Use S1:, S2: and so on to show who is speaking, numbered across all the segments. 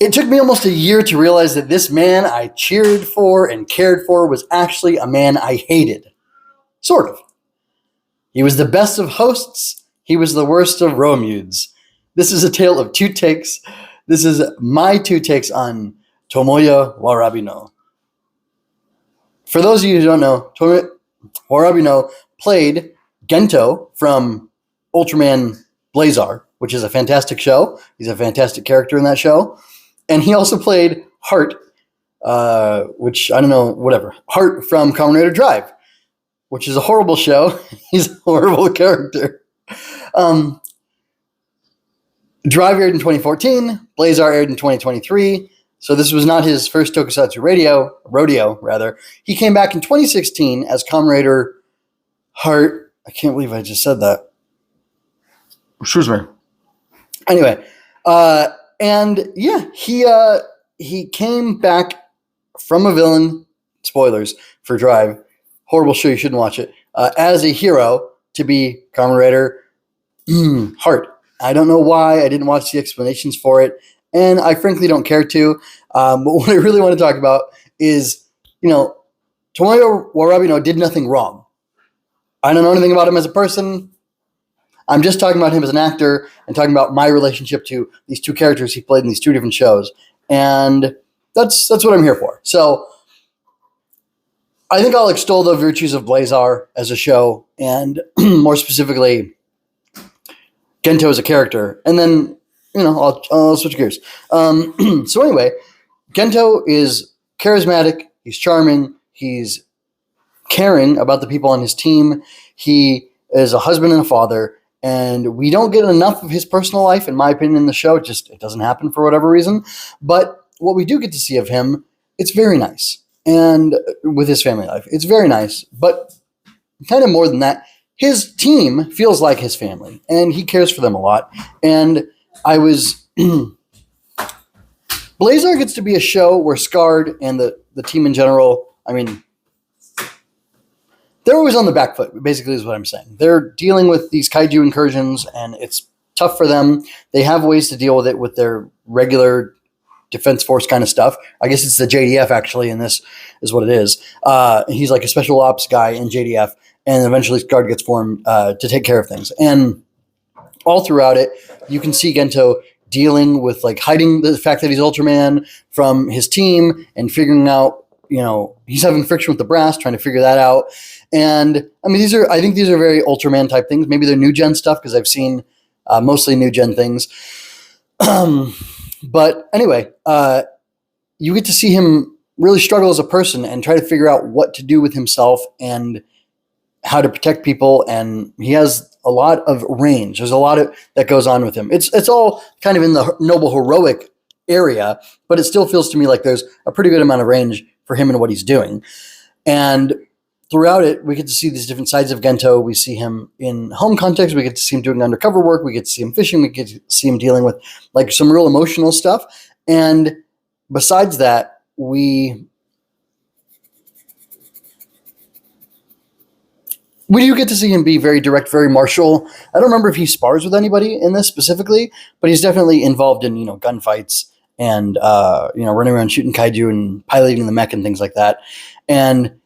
S1: It took me almost a year to realize that this man I cheered for and cared for was actually a man I hated. Sort of. He was the best of hosts. He was the worst of Romudes. This is a tale of two takes. This is my two takes on Tomoya Warabino. For those of you who don't know, Tomoya Warabino played Gento from Ultraman Blazar, which is a fantastic show. He's a fantastic character in that show. And he also played Hart, which, I don't know, whatever. Hart from Kamen Rider Drive, which is a horrible show. He's a horrible character. Drive aired in 2014. Blazar aired in 2023. So this was not his first tokusatsu rodeo. He came back in 2016 as Kamen Rider Hart. I can't believe I just said that. Excuse me. Anyway, and yeah, he came back from a villain. Spoilers for Drive. Horrible show. You shouldn't watch it. As a hero to be Kamen Rider Hart. I don't know why. I didn't watch the explanations for it, and I frankly don't care to. But what I really want to talk about is, Tomoya Warabino did nothing wrong. I don't know anything about him as a person. I'm just talking about him as an actor and talking about my relationship to these two characters he played in these two different shows. And that's what I'm here for. So I think I'll extol the virtues of Blazar as a show and more specifically Gento as a character. And then, I'll switch gears. So anyway, Gento is charismatic. He's charming. He's caring about the people on his team. He is a husband and a father. And we don't get enough of his personal life, in my opinion, in the show. It doesn't happen for whatever reason. But what we do get to see of him, it's very nice. And with his family life, it's very nice. But kind of more than that, his team feels like his family. And he cares for them a lot. And Blazar gets to be a show where Scarred and the team in general, they're always on the back foot, basically is what I'm saying. They're dealing with these kaiju incursions, and it's tough for them. They have ways to deal with it with their regular defense force kind of stuff. I guess it's the JDF, actually, and this is what it is. He's like a special ops guy in JDF, and eventually Scarred gets formed to take care of things. And all throughout it, you can see Gento dealing with hiding the fact that he's Ultraman from his team and figuring out, he's having friction with the brass, trying to figure that out. And I think these are very Ultraman type things. Maybe they're new gen stuff because I've seen mostly new gen things. But anyway, you get to see him really struggle as a person and try to figure out what to do with himself and how to protect people. And he has a lot of range. There's a lot of that goes on with him. It's all kind of in the noble heroic area, but it still feels to me like there's a pretty good amount of range for him and what he's doing. And throughout it, we get to see these different sides of Gento. We see him in home context. We get to see him doing undercover work. We get to see him fishing. We get to see him dealing with some real emotional stuff. And besides that, we do get to see him be very direct, very martial. I don't remember if he spars with anybody in this specifically, but he's definitely involved in, gunfights and, running around shooting kaiju and piloting the mech and things like that. And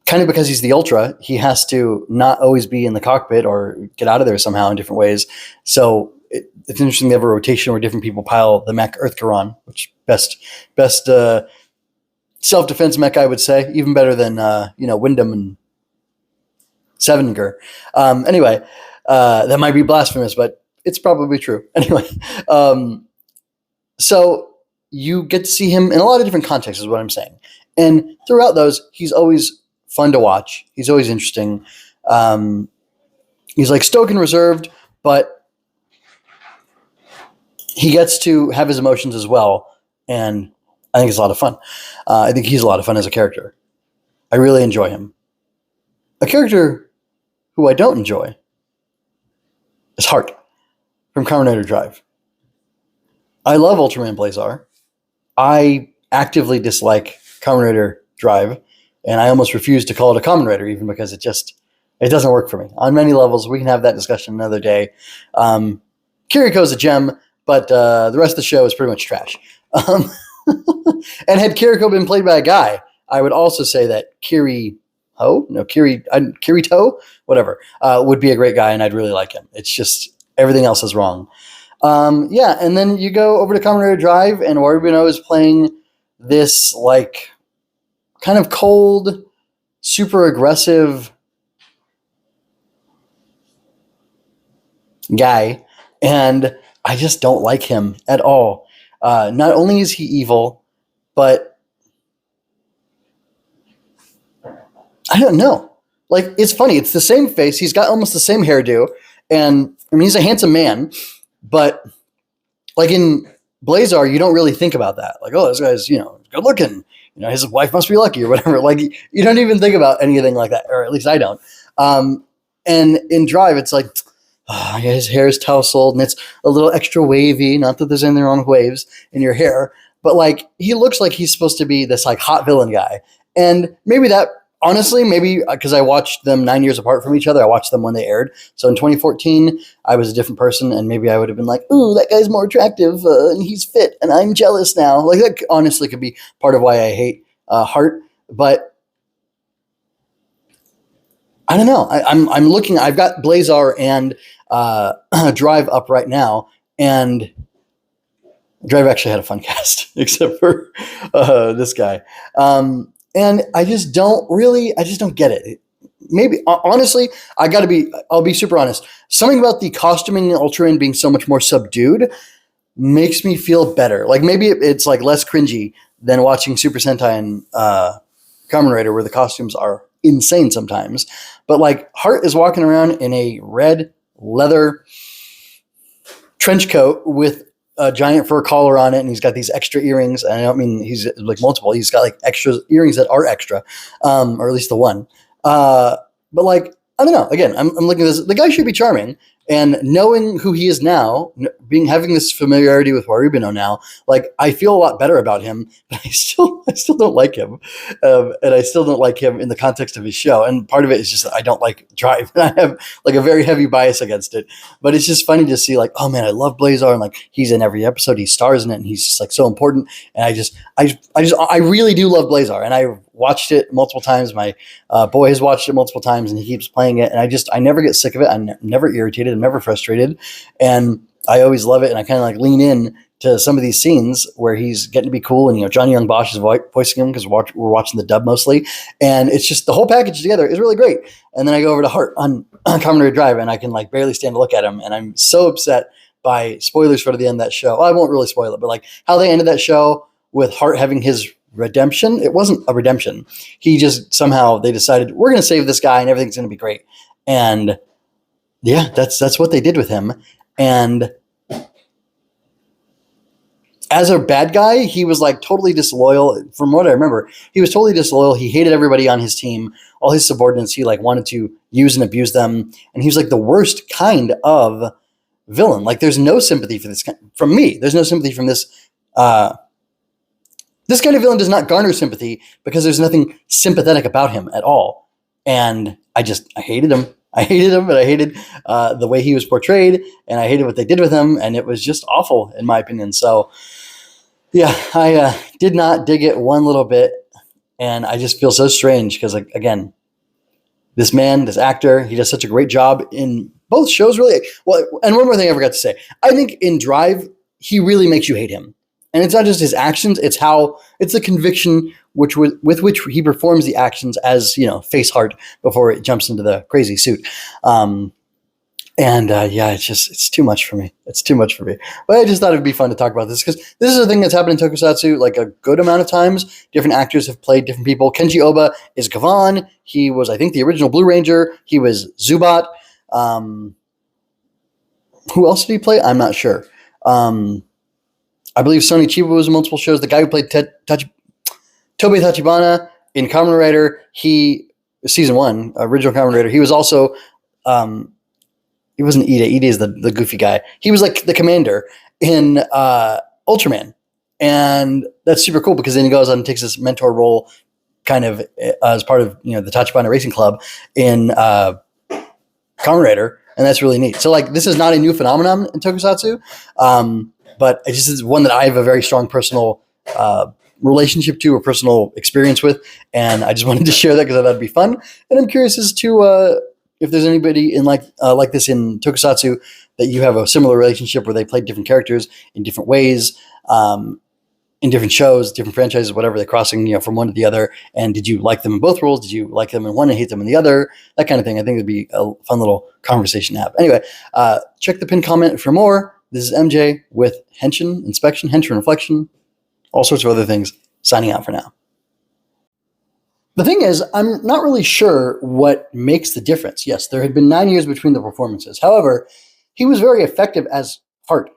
S1: kind of because he's the Ultra, he has to not always be in the cockpit or get out of there somehow in different ways. So it's interesting they have a rotation where different people pile the mech Earth Quran, which best self-defense mech, I would say, even better than, Wyndham and Sevenger. Anyway, that might be blasphemous, but it's probably true. Anyway, so you get to see him in a lot of different contexts is what I'm saying. And throughout those, he's always fun to watch. He's always interesting. He's stoic and reserved, but he gets to have his emotions as well. And I think it's a lot of fun. I think he's a lot of fun as a character. I really enjoy him. A character who I don't enjoy is Hart from Kamen Rider Drive. I love Ultraman Blazar. I actively dislike Kamen Rider Drive, and I almost refuse to call it a Kamen Rider even because it doesn't work for me. On many levels, we can have that discussion another day. Kiriko's a gem. but the rest of the show is pretty much trash. Um, and had Kiriko been played by a guy, I would also say that Kirito, whatever, would be a great guy, and I'd really like him. It's just everything else is wrong. And then you go over to Kamen Rider Drive, and Warabino is playing this like kind of cold, super aggressive guy, and I just don't like him at all. Not only is he evil, but I don't know. Like, it's funny. It's the same face. He's got almost the same hairdo, and I mean, he's a handsome man, but like in Blazar, you don't really think about that. Like, oh, this guy's, good looking. His wife must be lucky or whatever. Like, you don't even think about anything like that, or at least I don't. And in Drive, it's like, his hair is tousled and it's a little extra wavy. Not that there's anything wrong with waves in your hair, but like, he looks like he's supposed to be this like hot villain guy. And maybe that, honestly, maybe because I watched them 9 years apart from each other. I watched them when they aired. So in 2014, I was a different person, and maybe I would have been like, ooh, that guy's more attractive, and he's fit, and I'm jealous now. Like, that honestly could be part of why I hate Heart. But I don't know. I'm looking. I've got Blazar and Drive up right now, and Drive actually had a fun cast, except for this guy. And I just don't get it. Maybe, honestly, I'll be super honest. Something about the costuming in Ultraman being so much more subdued makes me feel better. Like, maybe it's like less cringy than watching Super Sentai and Kamen Rider, where the costumes are insane sometimes. But like, Heart is walking around in a red leather trench coat with a giant fur collar on it, and he's got these extra earrings. And I don't mean he's like multiple. He's got like extra earrings that are extra, or at least the one. But like, I don't know. Again, I'm looking at this. The guy should be charming, and knowing who he is now, having this familiarity with Warabino now, like, I feel a lot better about him. But I still don't like him, and I still don't like him in the context of his show. And part of it is just that I don't like Drive. I have like a very heavy bias against it. But it's just funny to see, like, oh man, I love Blazar, and like, he's in every episode, he stars in it, and he's just like so important. And I really do love Blazar, and I watched it multiple times. My boy has watched it multiple times, and he keeps playing it. And I never get sick of it. I'm never irritated. I'm never frustrated. And I always love it. And I kind of like lean in to some of these scenes where he's getting to be cool. And, Johnny Young Bosch is voicing him because we're watching the dub mostly. And it's just the whole package together is really great. And then I go over to Heart on Kamen Rider Drive, and I can like barely stand to look at him. And I'm so upset by spoilers for the end of that show. Well, I won't really spoil it, but like how they ended that show with Heart having his redemption. It wasn't a redemption. He just somehow they decided, we're going to save this guy and everything's going to be great. And yeah, that's what they did with him. And as a bad guy, he was like totally disloyal. From what I remember, he was totally disloyal. He hated everybody on his team, all his subordinates. He like wanted to use and abuse them. And he was like the worst kind of villain. Like, there's no sympathy for this from me. There's no sympathy from this. This kind of villain does not garner sympathy because there's nothing sympathetic about him at all. And I hated him. I hated him, but I hated the way he was portrayed, and I hated what they did with him, and it was just awful, in my opinion. So, yeah, I did not dig it one little bit, and I just feel so strange because, like, again, this man, this actor, he does such a great job in both shows, really. Well, and one more thing I forgot to say. I think in Drive, he really makes you hate him. And it's not just his actions, it's the conviction with which he performs the actions as, face Heart before it jumps into the crazy suit. It's too much for me. It's too much for me. But I just thought it'd be fun to talk about this because this is a thing that's happened in tokusatsu like a good amount of times. Different actors have played different people. Kenji Oba is Gavan. He was, I think, the original Blue Ranger. He was Zubat. Who else did he play? I'm not sure. I believe Sony Chiba was in multiple shows. The guy who played Tobei Tachibana in Kamen Rider, season 1, original Kamen Rider, he was also, he wasn't Ida. Ida is the goofy guy. He was like the commander in Ultraman. And that's super cool because then he goes on and takes this mentor role kind of as part of, the Tachibana Racing Club in Kamen Rider. And that's really neat. So like, this is not a new phenomenon in tokusatsu. but it just is one that I have a very strong personal relationship to or personal experience with, and I just wanted to share that because I thought it'd be fun. And I'm curious as to if there's anybody in like this in tokusatsu that you have a similar relationship where they played different characters in different ways, in different shows, different franchises, whatever, they're crossing from one to the other. And did you like them in both roles? Did you like them in one and hate them in the other? That kind of thing. I think it'd be a fun little conversation to have. Anyway, check the pinned comment for more. This is MJ with Henshin Inspection, Henshin Reflection, all sorts of other things. Signing out for now. The thing is, I'm not really sure what makes the difference. Yes, there had been 9 years between the performances. However, he was very effective as Hart.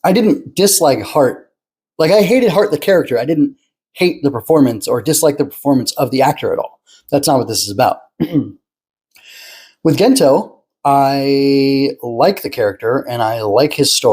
S1: I didn't dislike Hart. Like, I hated Hart the character. I didn't hate the performance or dislike the performance of the actor at all. That's not what this is about. With Gento, I like the character and I like his story.